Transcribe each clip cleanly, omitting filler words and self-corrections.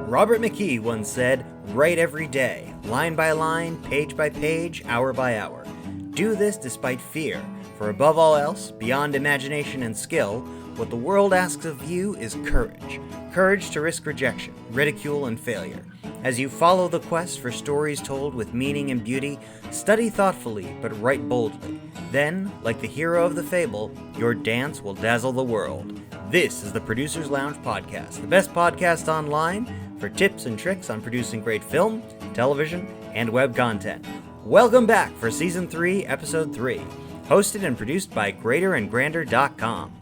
Robert McKee once said, "Write every day, line by line, page by page, hour by hour. Do this despite fear, for above all else, beyond imagination and skill, what the world asks of you is courage. Courage to risk rejection, ridicule, and failure. As you follow the quest for stories told with meaning and beauty, study thoughtfully but write boldly. Then, like the hero of the fable, your dance will dazzle the world." This is the Producers Lounge Podcast, the best podcast online for tips and tricks on producing great film, television, and web content. Welcome back for Season 3, Episode 3, hosted and produced by greaterandgrander.com.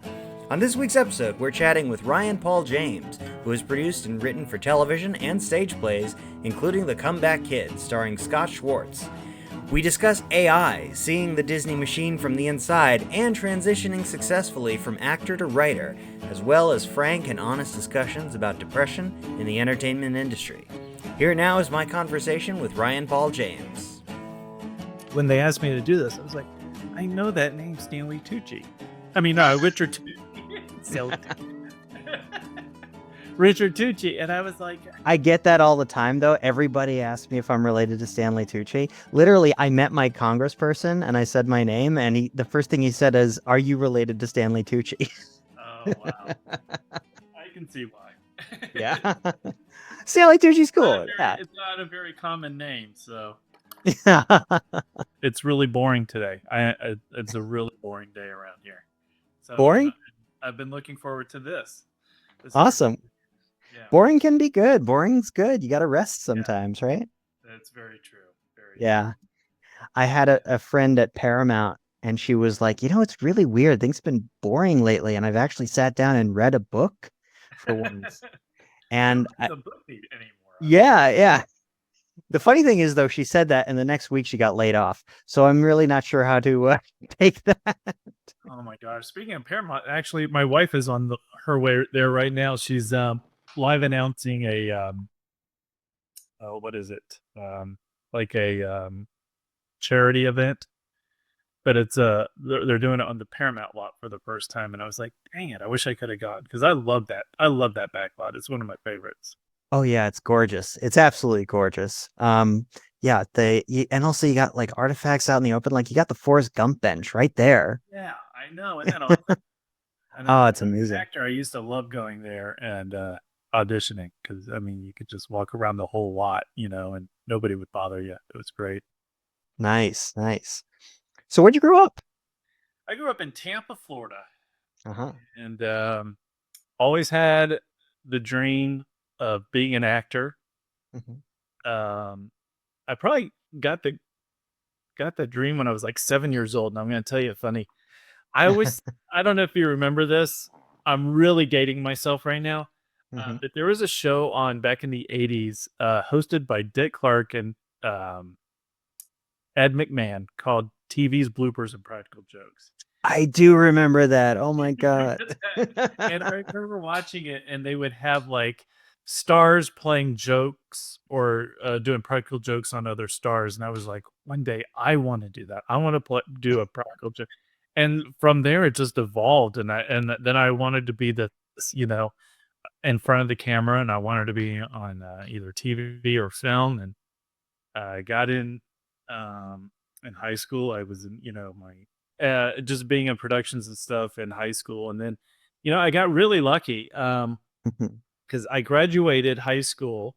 On this week's episode, we're chatting with Ryan Paul James, who has produced and written for television and stage plays, including The Comeback Kid, starring Scott Schwartz. We discuss AI, seeing the Disney machine from the inside, and transitioning successfully from actor to writer, as well as frank and honest discussions about depression in the entertainment industry. Here now is my conversation with Ryan Paul James. When they asked me to do this, I was like, I know that name, Stanley Tucci. Richard Tucci. Richard Tucci. And I was like... I get that all the time, though. Everybody asks me if I'm related to Stanley Tucci. Literally, I met my congressperson, and I said my name, and the first thing he said is, "Are you related to Stanley Tucci?" Oh, wow. I can see why. Yeah. Stanley Tucci's cool. It's not a very common name, so... Yeah. It's really boring today. It's a really boring day around here. So, boring? I've been looking forward to this. Awesome. Yeah. Boring can be good. Boring's good. You got to rest sometimes, right? That's very true. Yeah. I had a friend at Paramount, and she was like, it's really weird. Things have been boring lately, and I've actually sat down and read a book for once. And the book anymore. Yeah. The funny thing is, though, she said that, and the next week she got laid off. So I'm really not sure how to take that. Oh my gosh! Speaking of Paramount, actually, my wife is on her way there right now. She's live announcing a what is it? Like a charity event, but it's they're doing it on the Paramount lot for the first time, and I was like, dang it! I wish I could have gone because I love that. I love that back lot. It's one of my favorites. Oh yeah, it's gorgeous. It's absolutely gorgeous. Yeah, and also you got like artifacts out in the open. Like you got the Forrest Gump bench right there. Yeah, I know. And then oh, it's amazing. As an actor, I used to love going there and auditioning because you could just walk around the whole lot, and nobody would bother you. It was great. Nice. So where'd you grow up? I grew up in Tampa, Florida. And always had the dream of being an actor. Mm-hmm. I probably got the dream when I was like 7 years old, and I'm going to tell you funny. I don't know if you remember this. I'm really dating myself right now. Mm-hmm. But there was a show on back in the 80s, hosted by Dick Clark and Ed McMahon, called TV's Bloopers and Practical Jokes. I do remember that. Oh my God. And I remember watching it, and they would have like stars playing jokes or doing practical jokes on other stars, and I was like, one day I want to do that. I want to do a practical joke, and from there it just evolved, and then I wanted to be in front of the camera, and I wanted to be on either TV or film, and I got in high school. I was in my just being in productions and stuff in high school, and then I got really lucky. Because I graduated high school,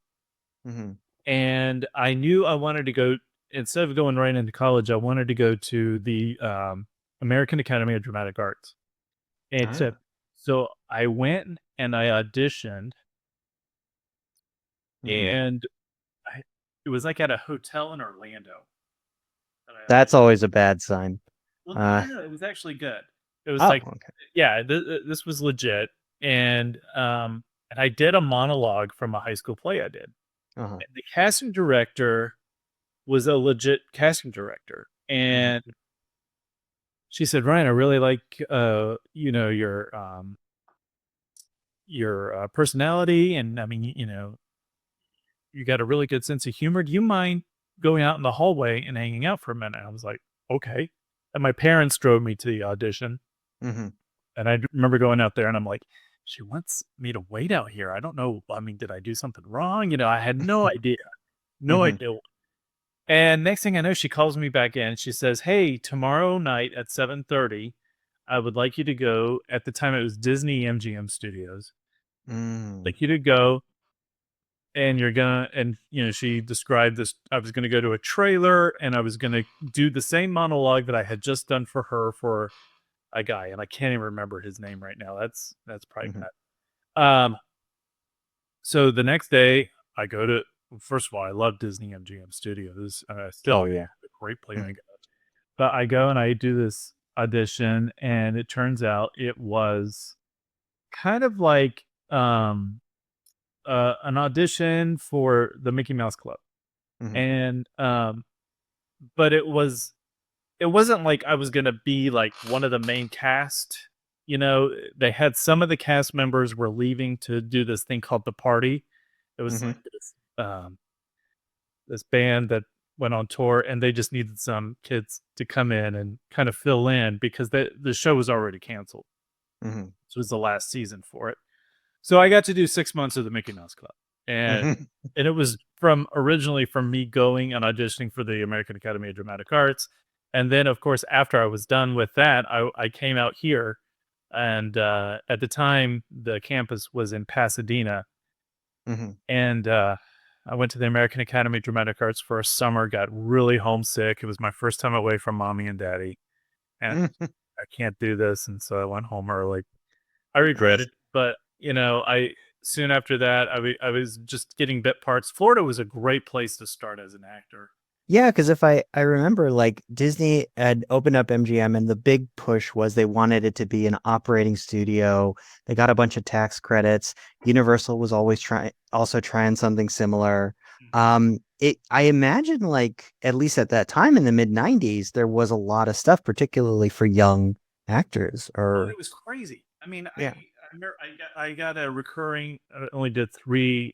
mm-hmm. and I knew I wanted to go, instead of going right into college, I wanted to go to the American Academy of Dramatic Arts. And so I went and I auditioned, and it was like at a hotel in Orlando. That's always a bad sign. Well, no, it was actually good. It was yeah, this was legit. And I did a monologue from a high school play I did. And the casting director was a legit casting director. And she said, "Ryan, I really like, your personality. And you got a really good sense of humor. Do you mind going out in the hallway and hanging out for a minute?" I was like, okay. And my parents drove me to the audition. And I remember going out there and I'm like, she wants me to wait out here. I don't know. I mean, did I do something wrong? I had no idea. No Mhm. idea. And next thing I know, she calls me back in. She says, "Hey, tomorrow night at 7:30, I would like you to go." At the time, it was Disney MGM Studios. Mm. Like you to go, and you're gonna, and she described this. I was gonna go to a trailer, and I was gonna do the same monologue that I had just done for her for a guy, and I can't even remember his name right now. That's probably Mhm. bad. So the next day, I go to. First of all, I love Disney MGM Studios. Still, Oh, yeah. a great place I Mhm. go. But I go and I do this audition, and it turns out it was kind of like an audition for the Mickey Mouse Club, Mhm. and but it wasn't like I was gonna be like one of the main cast. They had some of the cast members were leaving to do this thing called the party. It was Mhm. like this band that went on tour, and they just needed some kids to come in and kind of fill in because the show was already canceled. Mhm. So it was the last season for it. So I got to do 6 months of the Mickey Mouse Club, and Mhm. it was from originally from me going and auditioning for the American Academy of Dramatic Arts, and then of course after I was done with that, I came out here, and at the time the campus was in Pasadena, Mhm. and I went to the American Academy of Dramatic Arts for a summer. Got really homesick. It was my first time away from mommy and daddy, and I can't do this, and so I went home early. I regret Nice. it, but I soon after that I was just getting bit parts. Florida was a great place to start as an actor. Yeah, because if I remember, like Disney had opened up MGM, and the big push was they wanted it to be an operating studio. They got a bunch of tax credits. Universal was always trying something similar. I imagine, like, at least at that time in the mid '90s, there was a lot of stuff, particularly for young actors. Oh, Or it was crazy. I mean, yeah. I got a recurring. I only did 3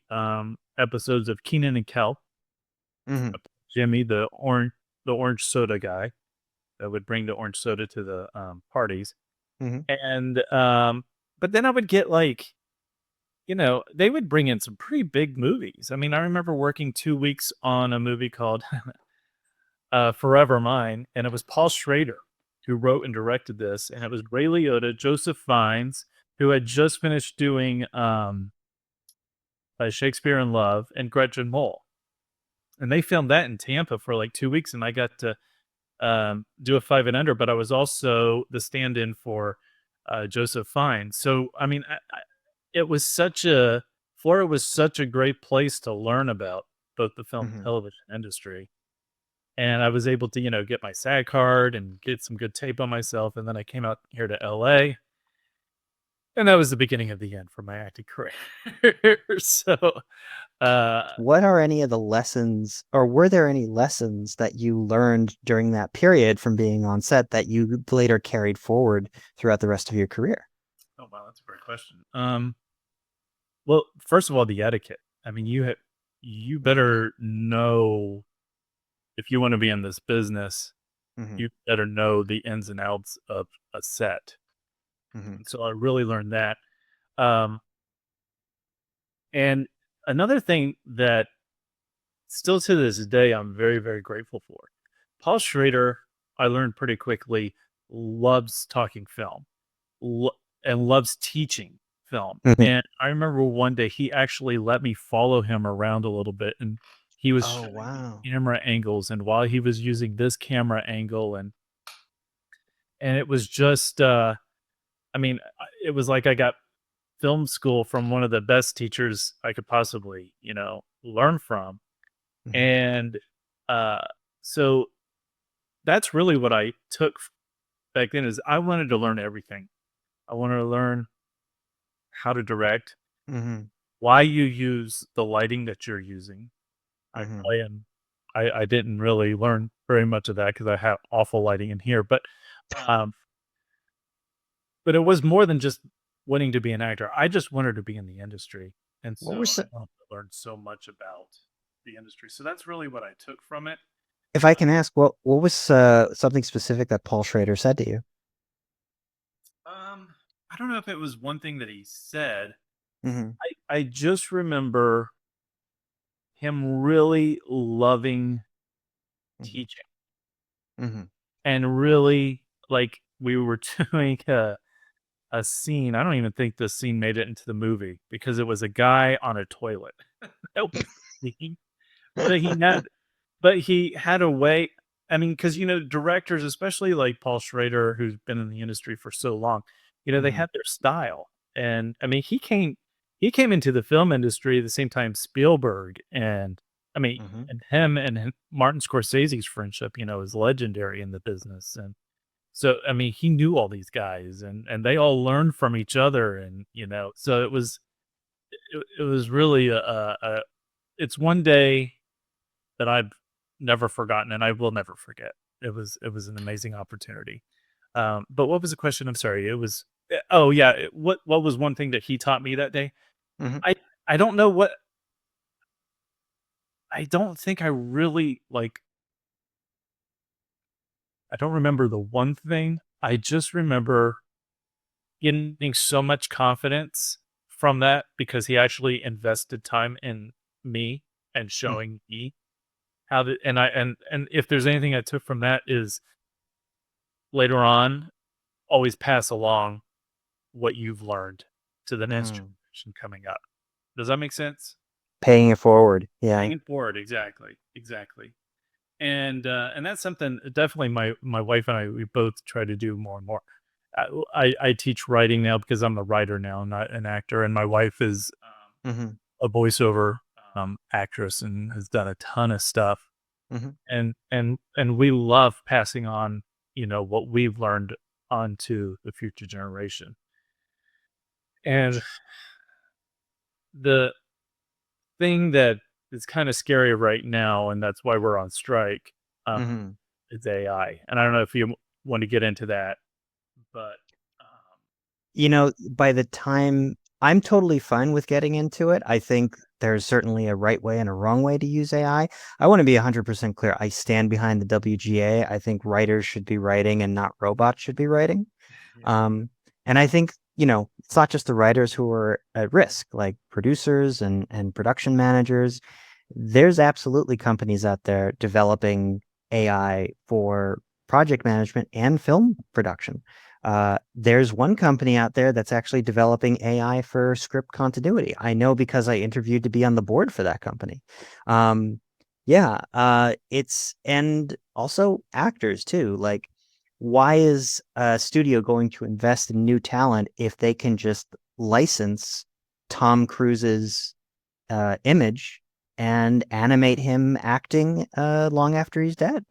episodes of Keenan and Kel. Hmm. Jimmy, the orange soda guy that would bring the orange soda to the parties, Hmm. and but then I would get like they would bring in some pretty big movies. I mean, I remember working 2 weeks on a movie called Forever Mine, and it was Paul Schrader who wrote and directed this, and it was Ray Liotta, Joseph Fiennes, who had just finished doing Shakespeare in Love, and Gretchen Mol, and they filmed that in Tampa for like 2 weeks, and I got to do a Five and Under, but I was also the stand-in for Joseph Fiennes. So I mean, it was such a Florida was such a great place to learn about both the film and Hmm. television industry. And I was able to, get my SAG card and get some good tape on myself. And then I came out here to LA, and that was the beginning of the end for my acting career. So, uh, What are any of the lessons, or were there any lessons that you learned during that period from being on set that you later carried forward throughout the rest of your career? oh wow, that's a great question. Well, first of all, the etiquette. I mean, you better know if you want to be in this business, Hmm. you better know the ins and outs of a set. Hmm. And so I really learned that. Um, and another thing that still to this day I'm very, very grateful for. Paul Schrader, I learned pretty quickly, loves talking film and loves teaching film. Hmm. And I remember one day he actually let me follow him around a little bit, and he was Oh, showing me wow. camera angles, and while he was using this camera angle, and it was just I mean, it was like I got film school from one of the best teachers I could possibly, learn from. Hmm. And uh so that's really what I took back then is I wanted to learn everything. I wanted to learn how to direct, Hmm. why you use the lighting that you're using. I Hmm. probably am I didn't really learn very much of that because I have awful lighting in here, um but it was more than just wanting to be an actor. I just wanted to be in the industry. And What so were I some, wanted to learn so much about the industry. So that's really what I took from it. if I can ask, what was something specific that Paul Schrader said to you? Um I don't know if it was one thing that he said. Mm-hmm. I just remember him really loving Mm-hmm. teaching Mm-hmm. and really like we were doing a scene. I don't even think the scene made it into the movie because it was a guy on a toilet. That was the scene. But he had a way. I mean, because directors, especially like Paul Schrader, who's been in the industry for so long, they Mm-hmm. had their style. And I mean, he came into the film industry at the same time Spielberg, and I mean, Mm-hmm. and Martin Scorsese's friendship, is legendary in the business. And so I mean, he knew all these guys, and they all learned from each other, and so it was really it's one day that I've never forgotten, and I will never forget. It was an amazing opportunity. But what was the question? I'm sorry. It was oh yeah. What was one thing that he taught me that day? Mm-hmm. I don't know what. I don't think I really like. I don't remember the one thing. I just remember getting so much confidence from that because he actually invested time in me and showing me how the and if there's anything I took from that is later on always pass along what you've learned to the next Mm-hmm. generation coming up. Does that make sense? Paying it forward. Yeah. Paying it forward, exactly, exactly. And that's something definitely my wife and I we both try to do more and more. I teach writing now because I'm a writer now, not an actor, and my wife is Mm-hmm. a voiceover actress and has done a ton of stuff. Mm-hmm. And we love passing on what we've learned onto the future generation. And the thing that is kind of scary right now, and that's why we're on strike, Mm-hmm. is AI. And I don't know if you want to get into that, but By the time I'm totally fine with getting into it, I think there's certainly a right way and a wrong way to use AI. I want to be 100% clear. I stand behind the WGA. I think writers should be writing and not robots should be writing. yeah, And I think, it's not just the writers who are at risk, like producers and production managers. There's absolutely companies out there developing AI for project management and film production. There's one company out there that's actually developing AI for script continuity. I know because I interviewed to be on the board for that company. Yeah, and also actors too. Like, why is a studio going to invest in new talent if they can just license Tom Cruise's image and animate him acting long after he's dead?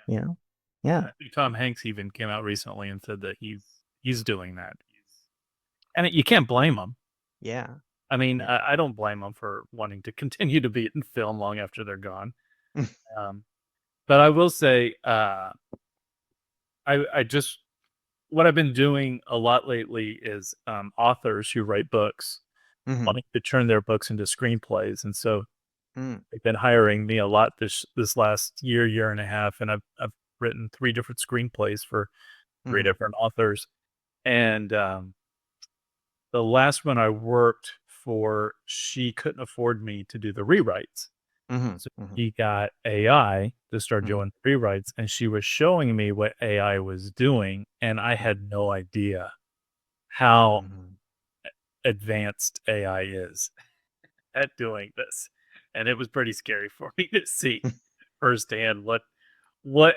You know? yeah. Yeah. I think Tom Hanks even came out recently and said that he's doing that. You can't blame him. Yeah. I mean, Yeah. I don't blame them for wanting to continue to be in film long after they're gone. Um, but I will say, I just what I've been doing a lot lately is authors who write books Hmm. wanting to turn their books into screenplays, and so Mm. they've been hiring me a lot this last year and a half, and I've written 3 different screenplays for 3 Hmm. different authors, and the last one I worked for, she couldn't afford me to do the rewrites. Hmm. So Hmm. she got AI to start Hmm. doing rewrites, and she was showing me what AI was doing, and I had no idea how Hmm. advanced AI is at doing this. And it was pretty scary for me to see firsthand what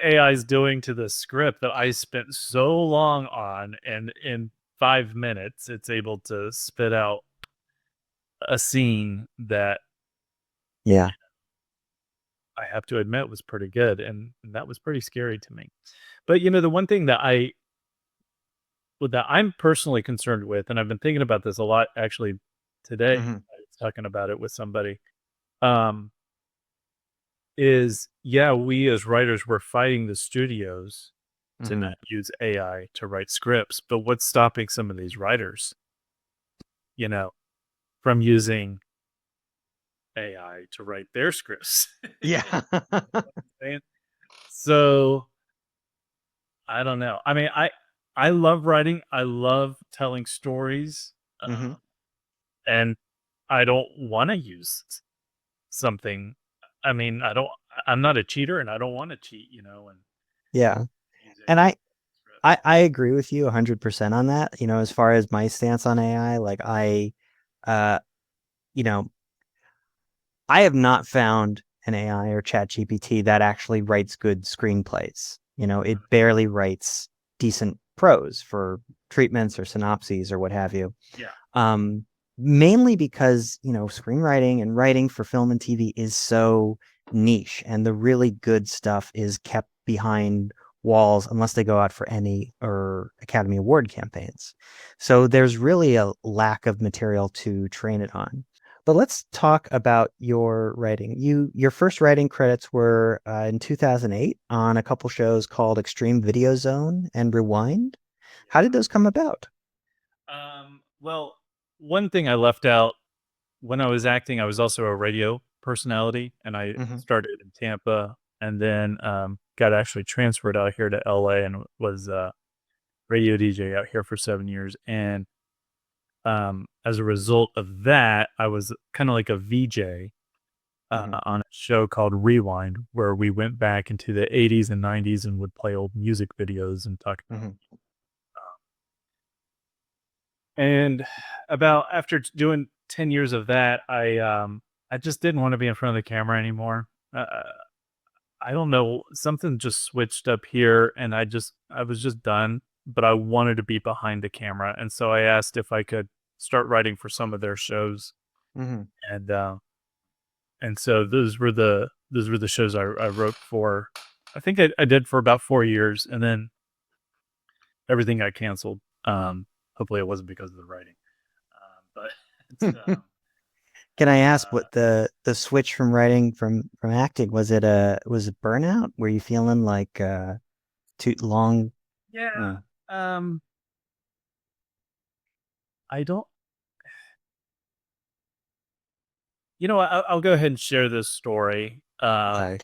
AI is doing to the script that I spent so long on, and in 5 minutes, it's able to spit out a scene that Yeah. I have to admit was pretty good, and that was pretty scary to me. But the one thing that I'm personally concerned with, and I've been thinking about this a lot actually today, Hmm. I was talking about it with somebody, um, is yeah, we as writers we're fighting the studios to Hmm. not use AI to write scripts, but what's stopping some of these writers, you know, from using AI to write their scripts? Yeah. Saying? So I don't know. I mean, I love writing. I love telling stories, Hmm. and I don't want to use something. I mean, I don't. I'm not a cheater, and I don't want to cheat. And Yeah. use And AI script. I agree with you 100% on that. As far as my stance on AI, like uh, you know, I have not found an AI or chat GPT that actually writes good screenplays. It barely writes decent prose for treatments or synopses or what have you. Yeah. Um, Mainly because, screenwriting and writing for film and TV is so niche, and the really good stuff is kept behind walls unless they go out for Emmy or Academy Award campaigns. So there's really a lack of material to train it on. But let's talk about your writing. Your first writing credits were in 2008 on a couple shows called Extreme Video Zone and Rewind. How did those come about? Well, one thing I left out when I was acting, I was also a radio personality, and I Hmm. started in Tampa, and then got actually transferred out here to LA and was a radio DJ out here for 7 years. And as a result of that, I was kind of like a VJ Hmm. on a show called Rewind, where we went back into the 80s and 90s and would play old music videos and talk about. Hmm. And about after doing 10 years of that, I just didn't want to be in front of the camera anymore. I don't know, something just switched up here, and I was just done, but I wanted to be behind the camera, and so I asked if I could start writing for some of their shows, Hmm. and so those were the shows I wrote for. I think I did for about 4 years, and then everything got canceled. Hopefully it wasn't because of the writing, but it's, Can I ask uh, what the switch from writing from acting was it burnout? Were you feeling like too long? yeah. Uh, Um, I don't. I'll go ahead and share this story, okay.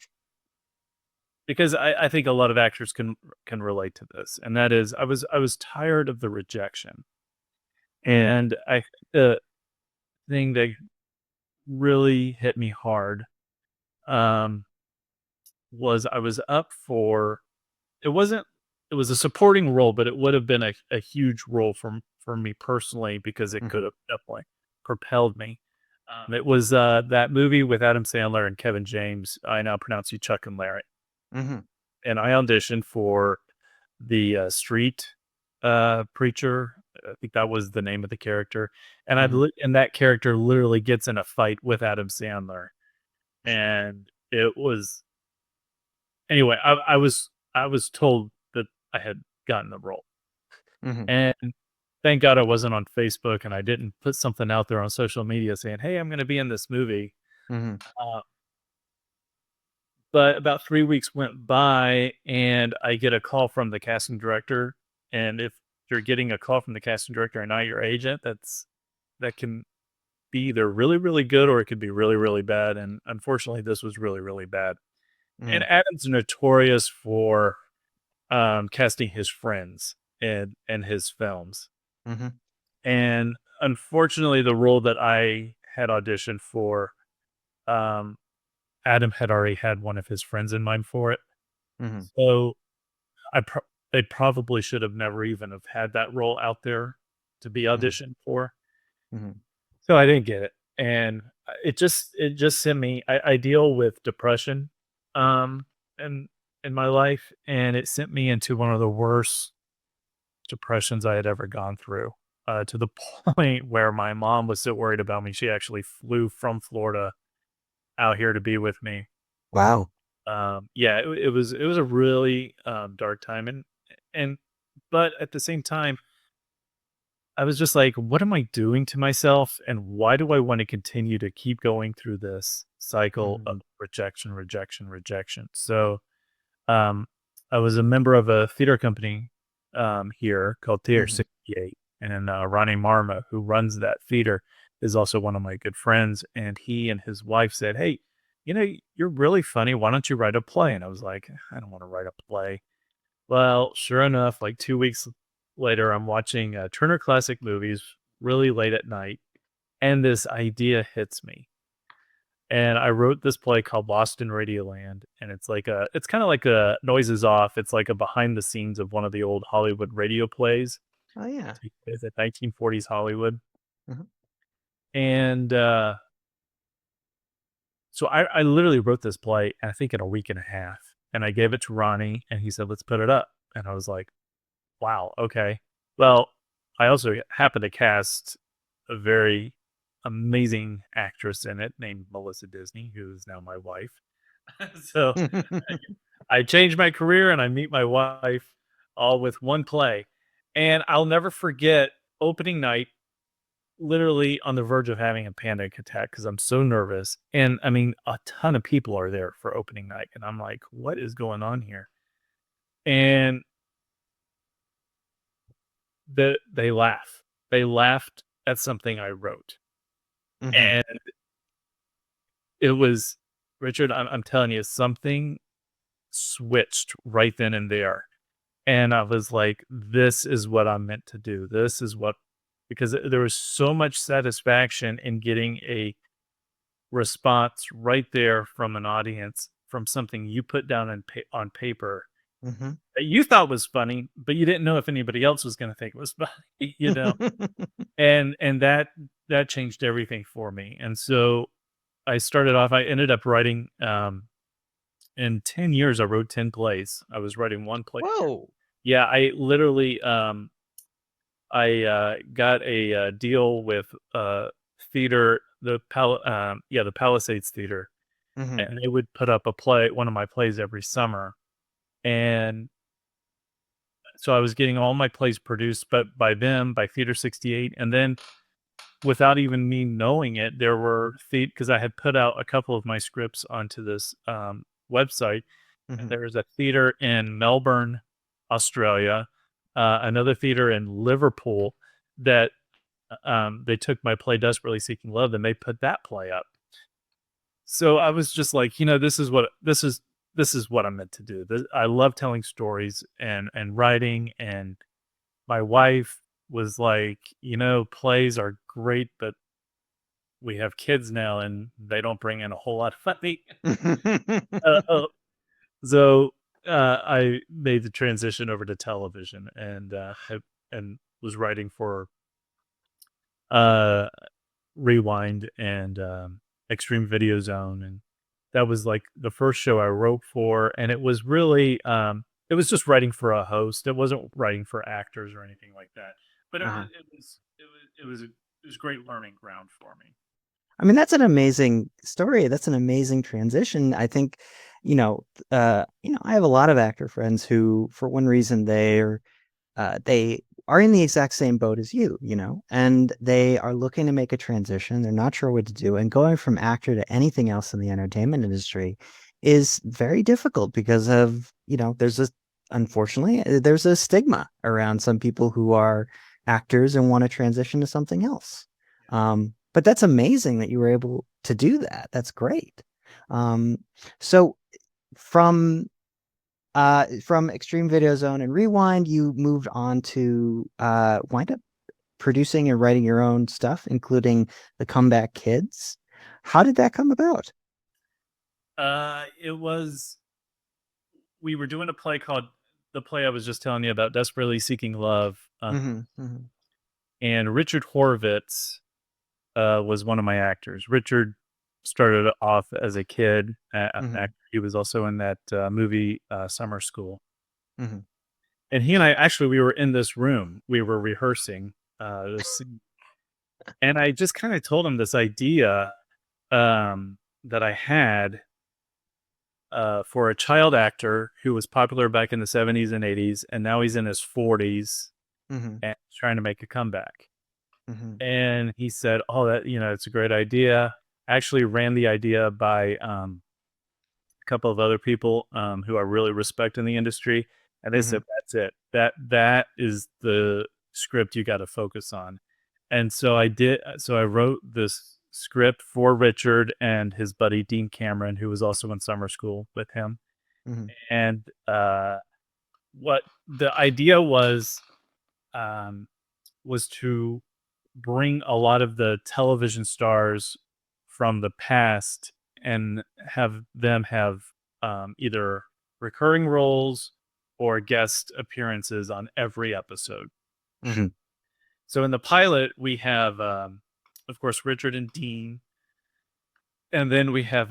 because I think a lot of actors can relate to this, and that is I was tired of the rejection, and I think the thing that really hit me hard, um, was I was up for it wasn't it was a supporting role, but it would have been a huge role for me personally because it could Hmm. have definitely propelled me. It was that movie with Adam Sandler and Kevin James. I now pronounce you Chuck and Larry, Hmm. and I auditioned for the street preacher. I think that was the name of the character, and Hmm. and that character literally gets in a fight with Adam Sandler, and it was anyway. I was told that I had gotten the role, Hmm. and thank God I wasn't on Facebook and I didn't put something out there on social media saying, "Hey, I'm going to be in this movie." Hmm. Uh, but about 3 weeks went by, and I get a call from the casting director. And if you're getting a call from the casting director and not your agent, that can be either really, really good or it could be really, really bad. And unfortunately, this was really, really bad. And Hmm. Adam's notorious for casting his friends in his films. Hmm. And unfortunately, the role that I had auditioned for, um, Adam had already had one of his friends in mind for it. Hmm. So they probably should have never even have had that role out there to be Hmm. auditioned for. Hmm. So I didn't get it, and it just sent me. I deal with depression, in in my life, and it sent me into one of the worst depressions I had ever gone through. To the point where my mom was so worried about me, she actually flew from Florida out here to be with me. Wow. Yeah, it was a really dark time, and but at the same time, I was just like, what am I doing to myself, and why do I want to continue to keep going through this cycle Hmm. of rejection, rejection, rejection? So, um, I was a member of a theater company here called Theater Hmm. 68, and Ronnie Marma, who runs that theater, is also one of my good friends. And he and his wife said, "Hey, you're really funny. Why don't you write a play?" And I was like, "I don't want to write a play." Well, sure enough, like 2 weeks later, I'm watching Turner Classic Movies really late at night, and this idea hits me. And I wrote this play called Lost in Radioland, and it's kind of like a Noises Off. It's like a behind the scenes of one of the old Hollywood radio plays. Oh yeah. It's at 1940s Hollywood. Mhm. And so I literally wrote this play, I think in a week and a half, and I gave it to Ronnie, and he said, "Let's put it up." And I was like, "Wow, okay." Well, I also happened to cast a very amazing actress in it named Melissa Disney, who is now my wife. So I changed my career and I meet my wife all with one play. And I'll never forget opening night, literally on the verge of having a panic attack because I'm so nervous. And I mean, a ton of people are there for opening night. And I'm like, what is going on here? And they laugh. They laughed at something I wrote. Mhm. And it was, Richard, I'm telling you, something switched right then and there. And I was like, this is what I'm meant to do. This is what, because there was so much satisfaction in getting a response right there from an audience from something you put down on paper Mhm. that you thought was funny, but you didn't know if anybody else was going to think it was funny, you know? And that changed everything for me. And so I ended up writing, in 10 years, I wrote 10 plays. I was writing one play. Whoa. Yeah, I literally, I got a deal with theater, the Palisades Theater, Mhm. and they would put up one of my plays every summer. And so I was getting all my plays produced, but by them, by Theater 68. And then without even me knowing it, there were because I had put out a couple of my scripts onto this website. Mhm. There was a theater in Melbourne, Australia, another theater in Liverpool that they took my play Desperately Seeking Love and they put that play up. So I was just like, this is what I'm meant to do. I love telling stories and writing. And my wife was like, plays are great, but we have kids now and they don't bring in a whole lot of money. uh, So I made the transition over to television and and was writing for uh, Rewind and Extreme Video Zone, and that was like the first show I wrote for, and it was really it was just writing for a host. It wasn't writing for actors or anything like that, but Uh-huh. it was great learning ground for me. I mean, that's an amazing story. That's an amazing transition. I think, I have a lot of actor friends who, for one reason, they are in the exact same boat as you, and they are looking to make a transition. They're not sure what to do, and going from actor to anything else in the entertainment industry is very difficult because of, unfortunately, there's a stigma around some people who are actors and want to transition to something else. But that's amazing that you were able to do that. That's great. Um, so from Extreme Video Zone and Rewind, you moved on to wind up producing and writing your own stuff, including The Comeback Kids. How did that come about? It was we were doing a play called the play I was just telling you about, Desperately Seeking Love, and Richard Horvitz was one of my actors. Richard started off as a kid. He was also in that movie Summer School. Mhm. And he and I actually we were in this room. We were rehearsing this scene. And I just kind of told him this idea that I had for a child actor who was popular back in the 70s and 80s, and now he's in his 40s and trying to make a comeback. And he said, "Oh, it's a great idea." I actually ran the idea by a couple of other people who I really respect in the industry, and they said, "That's it. That is the script you got to focus on." And so I did. So I wrote this script for Richard and his buddy Dean Cameron, who was also in summer school with him. And what the idea was was to bring a lot of the television stars from the past and have them have either recurring roles or guest appearances on every episode. Mhm. So in the pilot, we have, of course, Richard and Dean, and then we have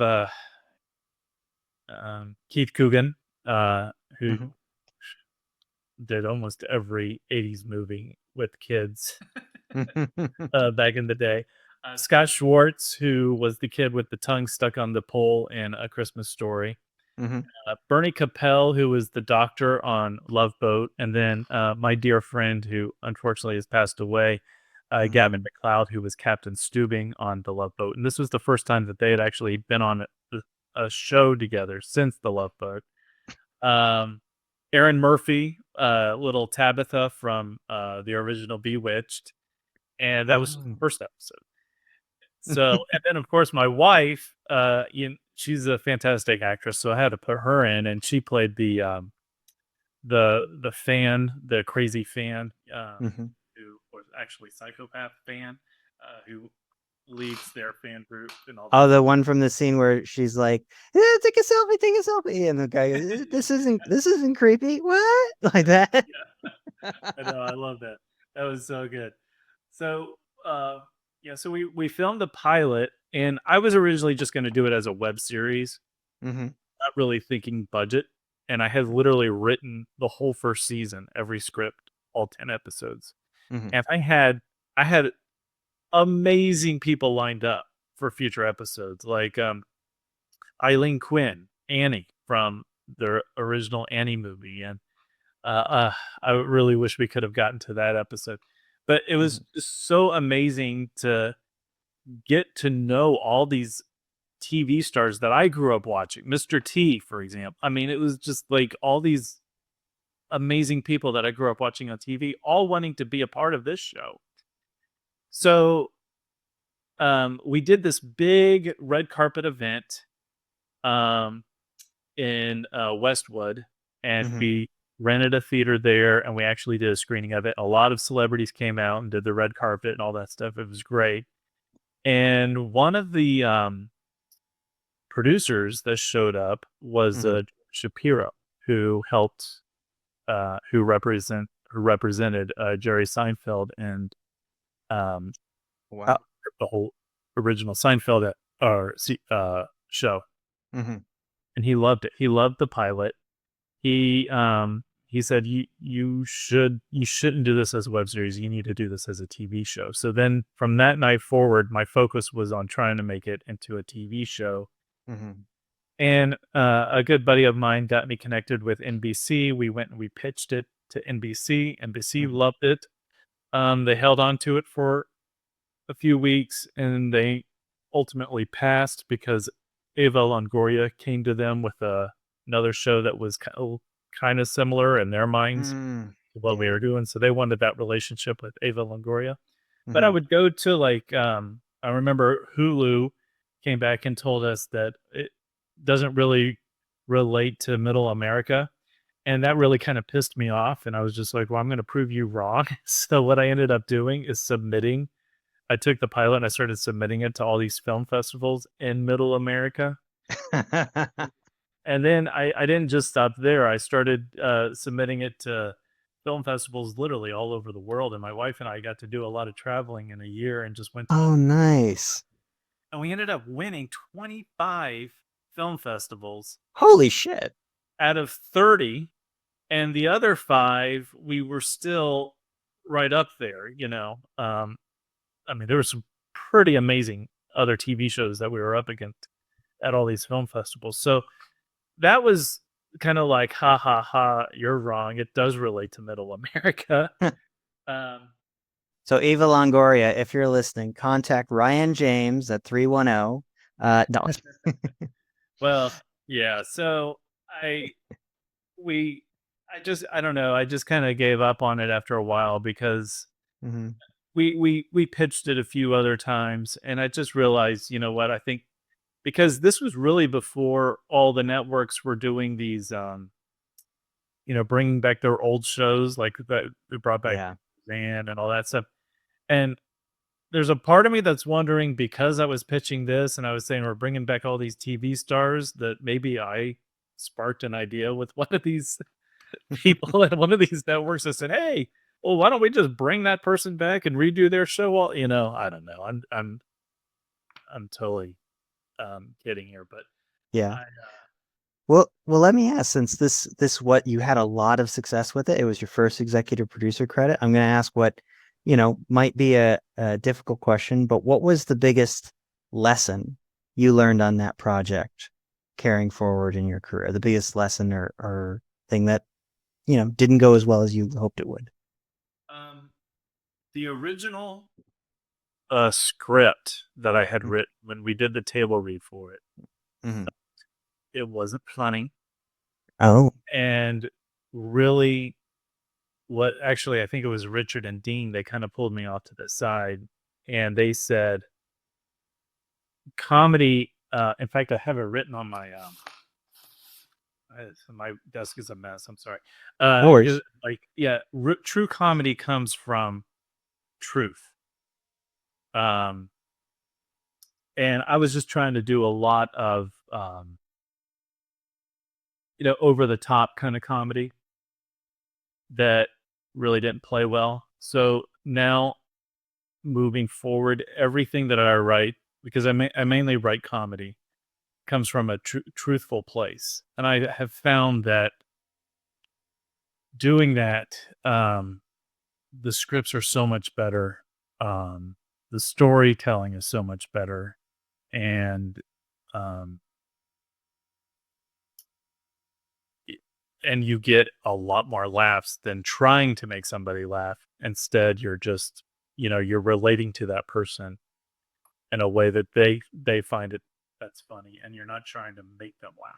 Keith Coogan, who Mhm. did almost every 80s movie with kids Mhm. back in the day. Scott Schwartz, who was the kid with the tongue stuck on the pole in A Christmas Story. Mhm. Bernie Capel, who was the doctor on Love Boat. And then my dear friend, who unfortunately has passed away, Gavin McLeod, who was Captain Steubing on the Love Boat. And this was the first time that they had actually been on a show together since the Love Boat. Erin Murphy, little Tabitha from the original Bewitched. And that was the Oh. first episode. So, and then of course my wife, she's a fantastic actress, so I had to put her in, and she played the fan, the crazy fan, Mhm. who was actually psychopath fan, who leads their fan group and all that. Oh, the one from the scene where she's like, take a selfie," and the guy goes, this isn't creepy. What?" Like that. I know, I love that. That was so good. So, so we filmed the pilot, and I was originally just going to do it as a web series, Mhm. not really thinking budget. And I had literally written the whole first season, every script, all 10 episodes. Mhm. And I had amazing people lined up for future episodes, like Eileen Quinn, Annie from the original Annie movie, and I really wish we could have gotten to that episode. But it was Mhm. just so amazing to get to know all these TV stars that I grew up watching. Mr. T, for example. I mean, it was just like all these amazing people that I grew up watching on TV, all wanting to be a part of this show. So we did this big red carpet event um, in Westwood, and Mhm. we rented a theater there, and we actually did a screening of it. A lot of celebrities came out and did the red carpet and all that stuff. It was great. And one of the producers that showed up was Mhm. Shapiro, who helped, who represented Jerry Seinfeld and um, Wow. the whole original Seinfeld show, Mhm. and he loved it. He loved the pilot. He said you shouldn't do this as a web series. You need to do this as a TV show. So then from that night forward, my focus was on trying to make it into a TV show. Mhm. And a good buddy of mine got me connected with NBC. We went and we pitched it to NBC. NBC Mhm. loved it. They held on to it for a few weeks, and they ultimately passed because Ava Longoria came to them with another show that was kind of similar in their minds Mm. to what we Yeah. were doing. So they wanted that relationship with Ava Longoria. But I Mhm. would go to I remember Hulu came back and told us that it doesn't really relate to middle America. And that really kind of pissed me off. And I was just like, well, I'm going to prove you wrong. So what I ended up doing is submitting. I took the pilot and I started submitting it to all these film festivals in middle America. And then I didn't just stop there. I started submitting it to film festivals literally all over the world. And my wife and I got to do a lot of traveling in a year and just went to Oh, nice. and we ended up winning 25 film festivals Holy shit. out of 30. And the other 5, we were still right up there, you know. I mean, there were some pretty amazing other TV shows that we were up against at all these film festivals. So that was kind of like, ha ha ha, you're wrong. It does relate to middle America. Um, So Eva Longoria, if you're listening, contact Ryan James at 310. No. well, yeah. So I, we, I don't know. I just kind of gave up on it after a while because Mhm. we pitched it a few other times, and I just realized, you know what? I think because this was really before all the networks were doing these, bringing back their old shows like that. We brought back Yeah. van and all that stuff. And there's a part of me that's wondering, because I was pitching this and I was saying we're bringing back all these TV stars, that maybe I sparked an idea with one of these people at one of these networks that said, "Hey, well, why don't we just bring that person back and redo their show?" All I don't know. I'm totally kidding here, but Yeah. I Well, let me ask, since this what you had a lot of success with it, it was your first executive producer credit. I'm going to ask what, might be a difficult question, but what was the biggest lesson you learned on that project carrying forward in your career? The biggest lesson or thing that, didn't go as well as you hoped it would? the original script that I had written when we did the table read for it, Mm-hmm. it wasn't funny. Oh. And really, what actually, I think it was Richard and Dean, they kind of pulled me off to the side and they said, comedy, in fact, I have it written on my desk is a mess. I'm sorry. No worries. True comedy comes from truth. And I was just trying to do a lot of, over the top kind of comedy that really didn't play well. So now, moving forward, everything that I write, because I mainly write comedy, comes from a truthful place. And I have found that doing that, the scripts are so much better. The storytelling is so much better. And, um, and you get a lot more laughs than trying to make somebody laugh. Instead, you're just, you're relating to that person in a way that they find it that's funny, and you're not trying to make them laugh.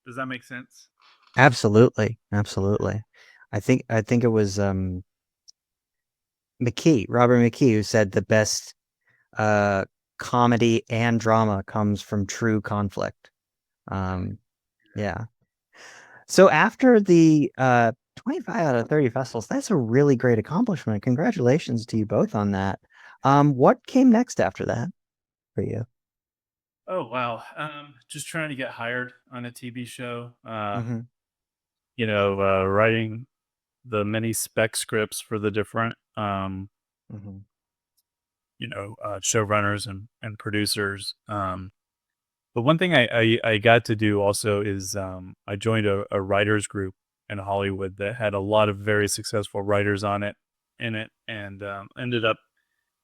Does that make sense? Absolutely. Absolutely. I think it was Robert McKee, who said the best comedy and drama comes from true conflict. Yeah. So after the 25 out of 30 festivals, that's a really great accomplishment. Congratulations to you both on that. What came next after that for you? Oh wow. Just trying to get hired on a TV show. Mm-hmm. Writing the many spec scripts for the different Mm-hmm. showrunners and producers. But one thing I got to do also is I joined a writers group in Hollywood that had a lot of very successful writers in it, and ended up,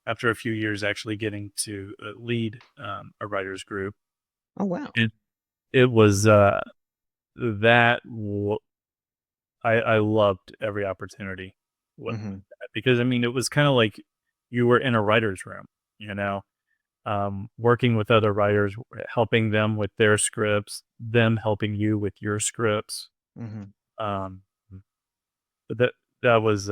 after a few years, actually getting to lead a writers group. Oh, wow. And it was that w- I loved every opportunity with Mm-hmm. that, because I mean, it was kind of like you were in a writer's room, you know, working with other writers, helping them with their scripts, them helping you with your scripts. Mm-hmm. Um, but that was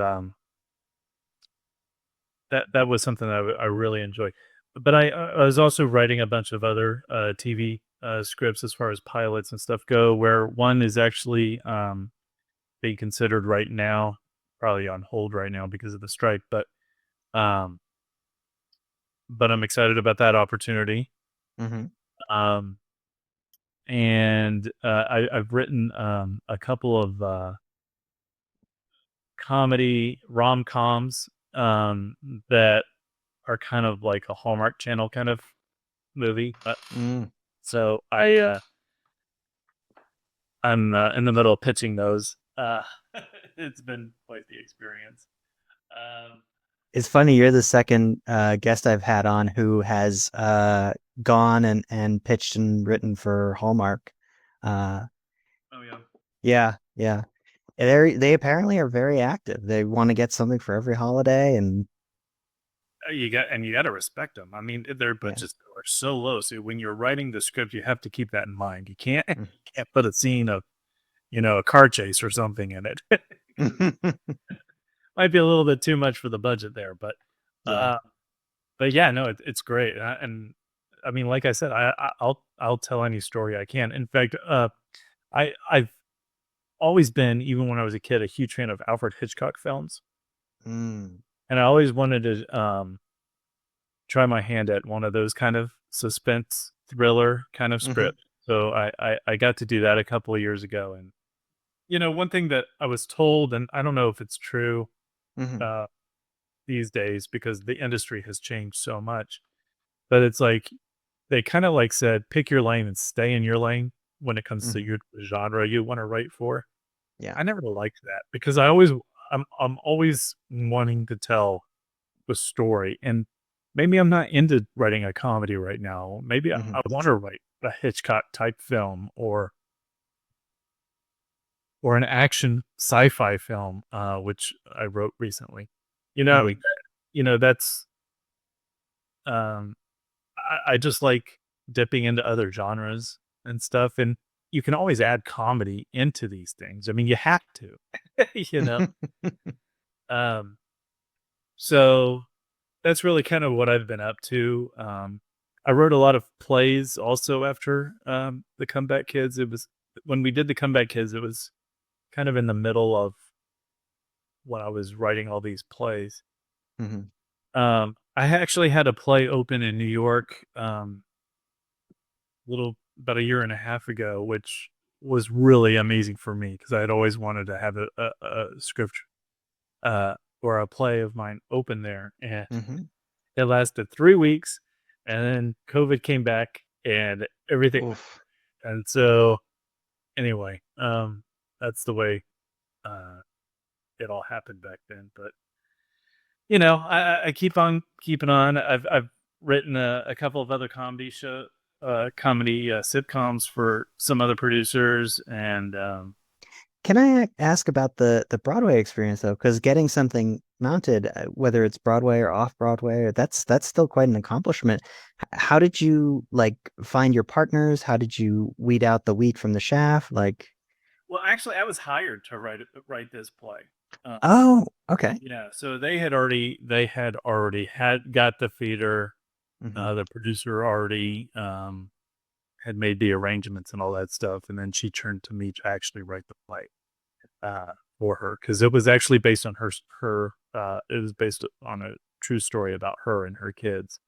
that was something that I really enjoyed. But I was also writing a bunch of other TV scripts as far as pilots and stuff go, where one is actually being considered right now, probably on hold right now because of the strike. Um, but I'm excited about that opportunity. Mm-hmm. Um, and I've written a couple of comedy rom-coms that are kind of like a Hallmark Channel kind of movie. Mm. So I'm in the middle of pitching those. It's been quite the experience. Um, It's funny, you're the second guest I've had on who has gone and pitched and written for Hallmark. Uh, oh yeah. yeah, yeah. They apparently are very active. They want to get something for every holiday, and You got to respect them. I mean, their yeah. budgets are so low. So when you're writing the script, you have to keep that in mind. You can't Mm. can't put a scene of a car chase or something in it. Might be a little bit too much for the budget there, Yeah. uh, but yeah, no, it's great. And I mean, like I said, I'll tell any story I can. In fact, I've always been, even when I was a kid, a huge fan of Alfred Hitchcock films. Mm. and I always wanted to try my hand at one of those kind of suspense thriller kind of Mhm. script. So I got to do that a couple of years ago, and one thing that I was told, and I don't know if it's true Mhm. uh, these days because the industry has changed so much, but it's like they kind of like said, pick your lane and stay in your lane when it comes to Mhm. your genre you want to write for. Yeah. I never liked that because I'm always wanting to tell the story, and maybe I'm not into writing a comedy right now. Maybe I Mhm. want to write a Hitchcock type film or an action sci-fi film, which I wrote recently. You know, Mhm. that's um, I just like dipping into other genres and stuff, and you can always add comedy into these things. I mean, you have to, you know. Um, so that's really kind of what I've been up to. I wrote a lot of plays also after the Comeback Kids. It was when we did the Comeback Kids. It was kind of in the middle of when I was writing all these plays. Mhm. I actually had a play open in New York, little about a year and a half ago, which was really amazing for me because I had always wanted to have a script uh, or a play of mine open there, and Mhm. it lasted 3 weeks, and then COVID came back and everything went. Oof. And so anyway, that's the way uh, it all happened back then. But I keep on keeping on. I've written a couple of other comedy sitcoms for some other producers, and Can I ask about the Broadway experience though? Because getting something mounted, whether it's Broadway or off Broadway, that's still quite an accomplishment. How did you like find your partners? How did you weed out the wheat from the chaff? Like, well, actually, I was hired to write this play. Uh, oh, okay. so they had already had got the theater. Hmm. The producer already had made the arrangements and all that stuff, and then she turned to me to actually write the play for her because it was actually based on her. It was based on a true story about her and her kids.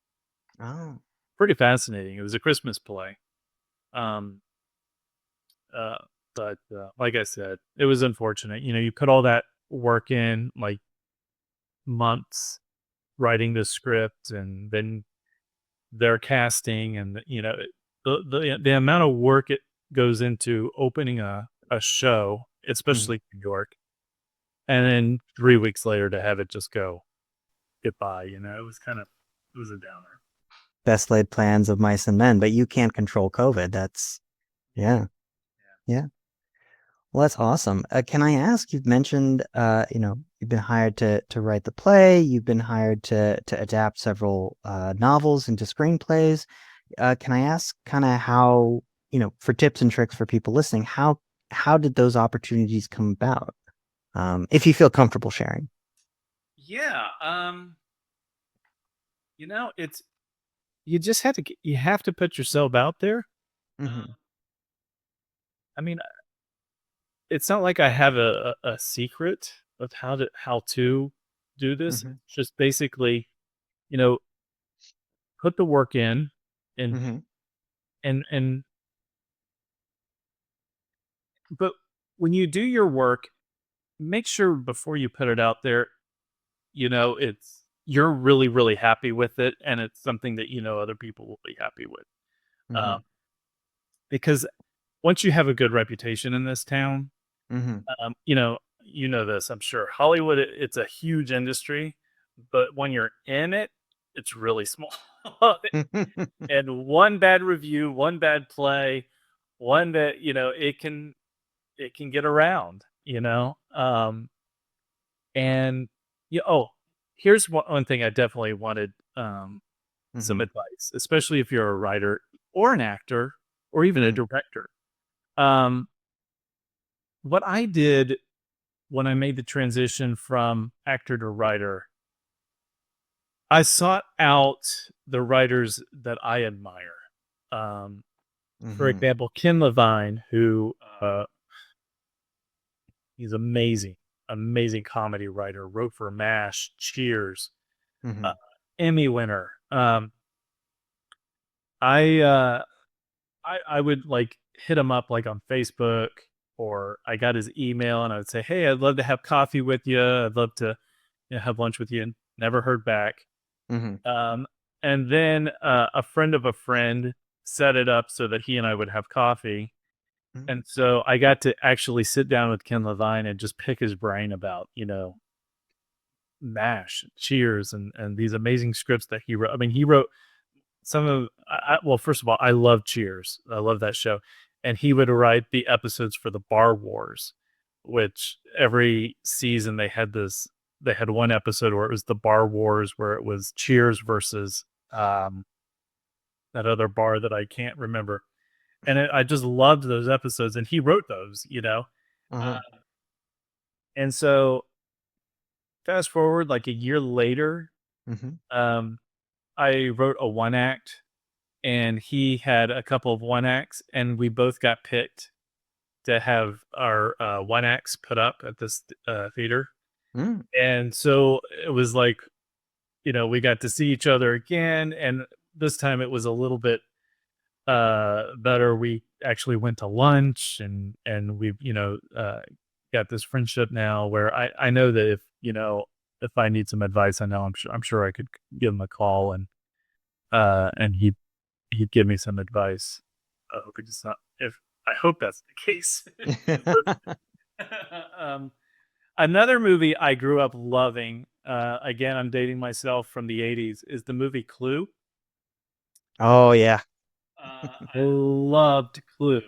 Oh. Pretty fascinating. It was a Christmas play. Um, uh, but like I said, it was unfortunate. You put all that work in, like months writing the script, and then their casting, and the amount of work it goes into opening a show, Mhm. especially New York, and then 3 weeks later to have it just go goodbye. It was a downer. Best laid plans of mice and men, but you can't control COVID. That's yeah, yeah. Well, that's awesome. Can I ask? You've mentioned, you've been hired to write the play. You've been hired to adapt several novels into screenplays. Can I ask, kind of how, for tips and tricks for people listening, how did those opportunities come about? If you feel comfortable sharing. Yeah. It's you have to put yourself out there. Hmm. I mean, it's not like I have a secret of how to do this. Hmm. It's just basically, you know, put the work in, and Hmm. and but when you do your work, make sure before you put it out there, it's you're really, really happy with it, and it's something that other people will be happy with. Um, Hmm. because once you have a good reputation in this town, Hmm. this, I'm sure. Hollywood, it's a huge industry, but when you're in it, it's really small. And one bad review, one bad play, one that, it can get around, and here's one thing I definitely wanted some Hmm. advice, especially if you're a writer or an actor or even a Hmm. director. Um, what I did when I made the transition from actor to writer, I sought out the writers that I admire. Um, for Hmm. example, Ken Levine, who he's amazing. amazing comedy writer. Wrote for MASH, Cheers, Mhm. Emmy winner. I uh, I would like hit him up like on Facebook, or I got his email and I would say, "Hey, I'd love to have coffee with you. I'd love to have lunch with you." And never heard back. Mhm. Um, and then a friend of a friend set it up so that he and I would have coffee. Mhm. And so I got to actually sit down with Ken Levine and just pick his brain about, MASH, Cheers, and these amazing scripts that he wrote. I mean, he wrote some of, well, first of all, I love Cheers. I love that show. And he would write the episodes for the Bar Wars, which every season they had one episode where it was the Bar Wars, where it was Cheers versus um, that other bar that I can't remember. And I just loved those episodes. And he wrote those. Uh, Uh-huh. and so fast forward like a year later, Mhm. um, I wrote a one act and he had a couple of one acts, and we both got picked to have our one acts put up at this theater. Mm. And so it was like, we got to see each other again, and this time it was a little bit better. We actually went to lunch, and we've got this friendship now where I know that if I need some advice, I know I'm sure I could give him a call, and he'd give me some advice. I hope it's not if I hope that's the case. um, Another movie I grew up loving, again, I'm dating myself, from the 80s, is the movie Clue. Oh, yeah. I loved Clue.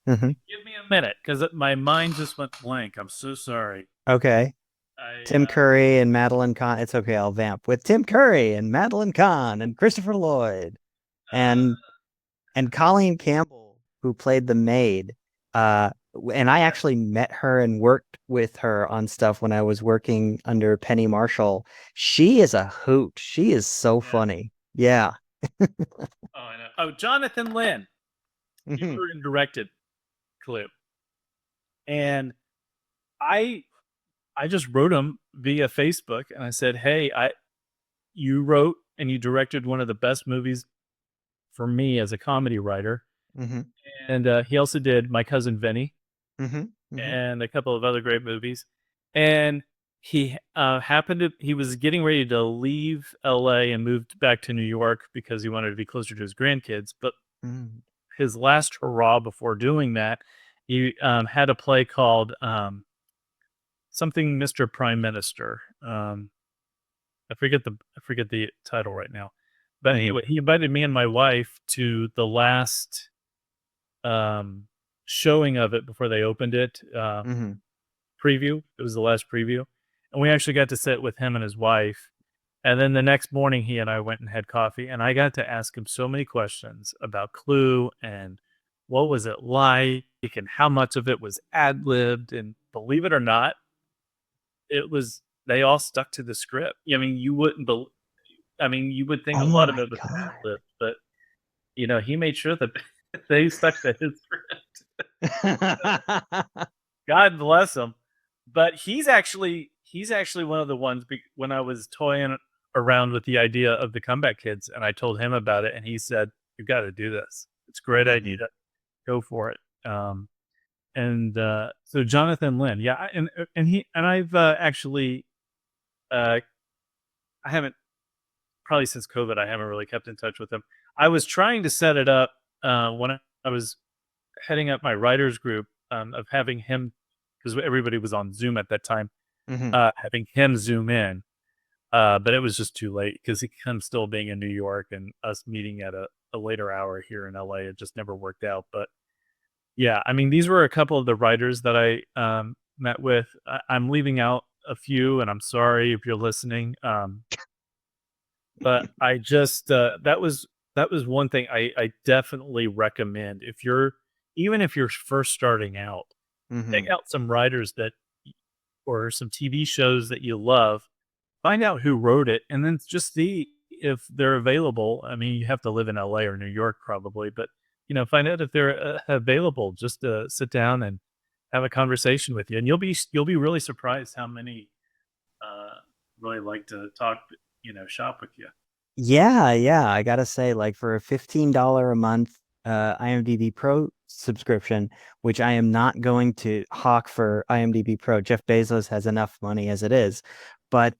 Mhm. Give me a minute, because my mind just went blank. I'm so sorry. Okay. I Tim Curry and Madeline Kahn. It's okay, I'll vamp with Tim Curry and Madeline Kahn and Christopher Lloyd and Colleen Campbell, who played the maid. And I actually met her and worked with her on stuff when I was working under Penny Marshall. She is a hoot. She is so yeah. funny. Yeah. Oh, I know. Oh, Jonathan Lynn. He Mhm. wrote and directed Clue, and I I just wrote him via Facebook, and I said, "Hey, you wrote and you directed one of the best movies for me as a comedy writer." Mhm. And he also did My Cousin Vinny Mhm. Mhm. and a couple of other great movies. And he was getting ready to leave LA and moved back to New York because he wanted to be closer to his grandkids. But Mhm. his last hurrah before doing that, he had a play called something Mr. Prime Minister. I forget the title right now. But Mhm. anyway, he invited me and my wife to the last um, showing of it before they opened it. Mhm. Preview. It was the last preview, and we actually got to sit with him and his wife. And then the next morning, he and I went and had coffee, and I got to ask him so many questions about Clue and what was it like, and how much of it was ad libbed. And believe it or not, it was. They all stuck to the script. I mean, you wouldn't. I mean, you would think Oh a lot of my it was ad God. libbed, but he made sure that they stuck to his script. God bless him. But he's actually one of the ones, when I was toying around with the idea of the Comeback Kids, and I told him about it, and he said, "You got to do this. It's a great idea. Mhm. Go for it." And so Jonathan Lynn, yeah, I've actually uh, I haven't, probably since COVID, I haven't really kept in touch with him. I was trying to set it up when I was heading up my writers group, of having him, because everybody was on Zoom at that time, Mhm. having him zoom in. But it was just too late because him still being in New York and us meeting at a later hour here in LA. It just never worked out. But yeah, I mean, these were a couple of the writers that I met with. I'm leaving out a few, and I'm sorry if you're listening. But I just that was one thing I definitely recommend, even if you're first starting out, pick Mhm. out some writers or some TV shows that you love. Find out who wrote it, and then just see if they're available. I mean, you have to live in LA or New York probably, but find out if they're available. Just to sit down and have a conversation with you, and you'll be really surprised how many really like to talk, shop with you. Yeah, yeah. I gotta say, like for a $15 a month IMDb Pro subscription, which I am not going to hawk for IMDb Pro. Jeff Bezos has enough money as it is. But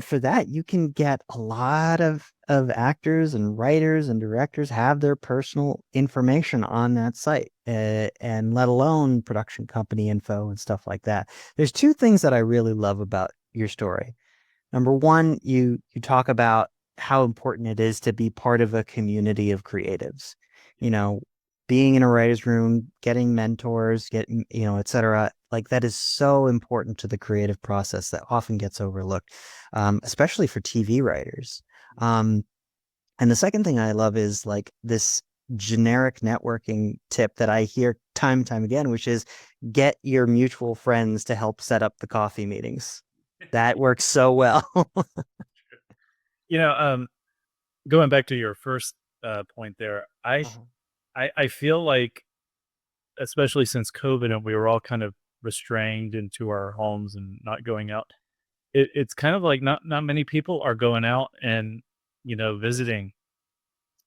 for that, you can get a lot of actors and writers and directors have their personal information on that site, and let alone production company info and stuff like that. There's two things that I really love about your story. Number one, you talk about how important it is to be part of a community of creatives. You know, being in a writer's room, getting mentors, et cetera. Like that is so important to the creative process that often gets overlooked, especially for TV writers. And the second thing I love is like this generic networking tip that I hear time and time again, which is get your mutual friends to help set up the coffee meetings. That works so well. Going back to your first point there, Uh-huh. I feel like, especially since COVID and we were all kind of restrained into our homes and not going out, it's kind of like not many people are going out and visiting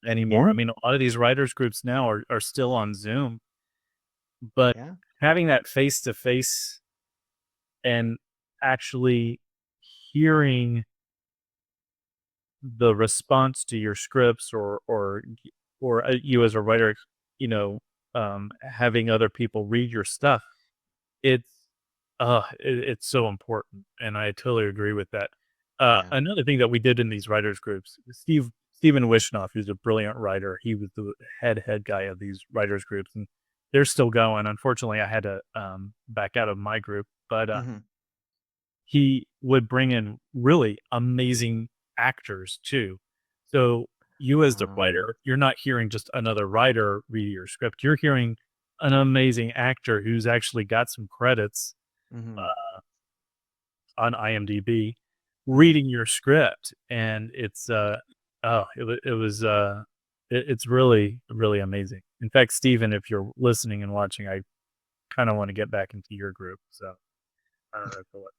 anymore. Yeah, I mean, a lot of these writers groups now are still on Zoom, but yeah. having that face to face and actually hearing the response to your scripts, or you as a writer, having other people read your stuff, it's it's so important, and I totally agree with that. Yeah. Another thing that we did in these writers groups, Steven Wishnoff, who's a brilliant writer, he was the head guy of these writers groups, and they're still going. Unfortunately, I had to back out of my group, but Hmm. he would bring in really amazing actors too. So you as the writer, you're not hearing just another writer read your script. You're hearing an amazing actor who's actually got some credits Hmm. on IMDb reading your script, and it's really really amazing. In fact, Steven, if you're listening and watching, I kind of want to get back into your group. So I don't know what.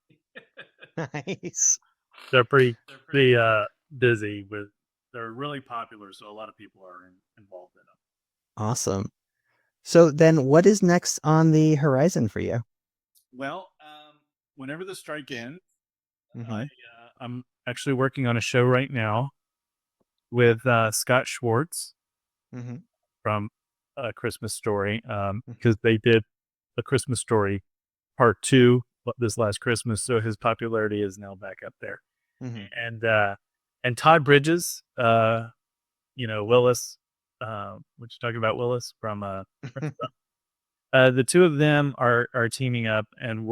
Nice. They're pretty busy with. They're really popular, so a lot of people are involved in them. Awesome. So then what is next on the horizon for you? Well, whenever the strike ends, Hmm. I'm actually working on a show right now with Scott Schwartz Hmm. from A Christmas Story, because they did A Christmas Story Part 2 this last Christmas, so his popularity is now back up there. Hmm. And Todd Bridges, Willis, what you talking about, Willis from the two of them are teaming up, and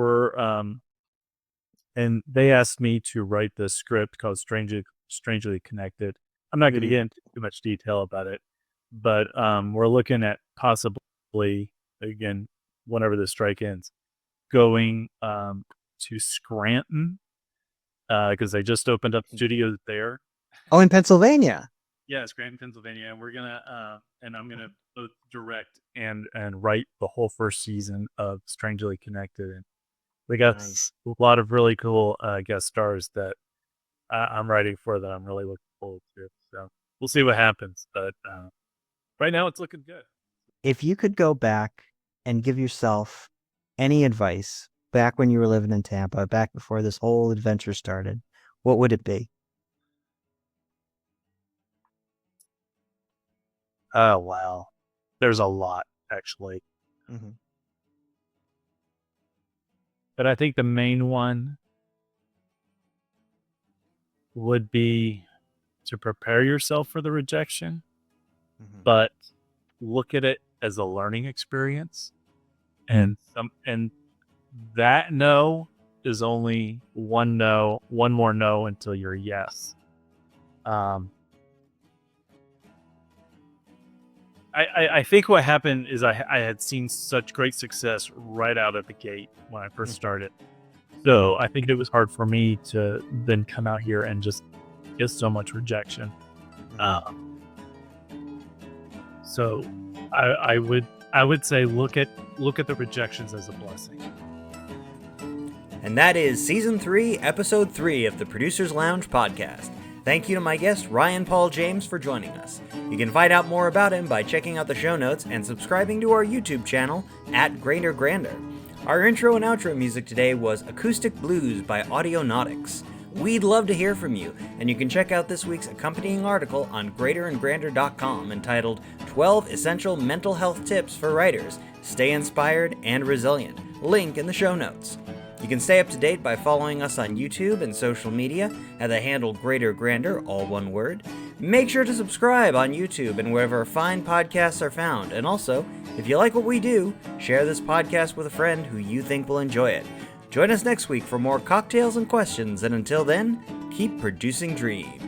and they asked me to write this script called Strangely Connected. I'm not going to Hmm. get into too much detail about it, but we're looking at possibly, again, whenever the strike ends, going to Scranton, because they just opened up studios there. Oh, in Pennsylvania. Yeah, Scranton, Pennsylvania, and I'm gonna both direct and write the whole first season of Strangely Connected, and we got Nice. a lot of really cool guest stars that I'm writing for that I'm really looking forward to. So we'll see what happens, but right now it's looking good. If you could go back and give yourself any advice back when you were living in Tampa, back before this whole adventure started, what would it be? Oh wow, there's a lot actually, Hmm. but I think the main one would be to prepare yourself for the rejection, Hmm. but look at it as a learning experience, and that no is only one no, one more no until you're yes. um I think what happened is I had seen such great success right out of the gate when I first started, so I think it was hard for me to then come out here and just get so much rejection. um, So I would I would say look at the rejections as a blessing. And that is Season 3, Episode 3 of the Producer's Lounge podcast. Thank you to my guest, Ryan Paul James, for joining us. You can find out more about him by checking out the show notes and subscribing to our YouTube channel at Greater Grander. Our intro and outro music today was Acoustic Blues by Audionautics. We'd love to hear from you, and you can check out this week's accompanying article on greaterandgrander.com entitled 12 Essential Mental Health Tips for Writers. Stay inspired and resilient. Link in the show notes. You can stay up to date by following us on YouTube and social media at the handle Greater Grander, all one word. Make sure to subscribe on YouTube and wherever fine podcasts are found. And also, if you like what we do, share this podcast with a friend who you think will enjoy it. Join us next week for more cocktails and questions, and until then, keep producing dreams.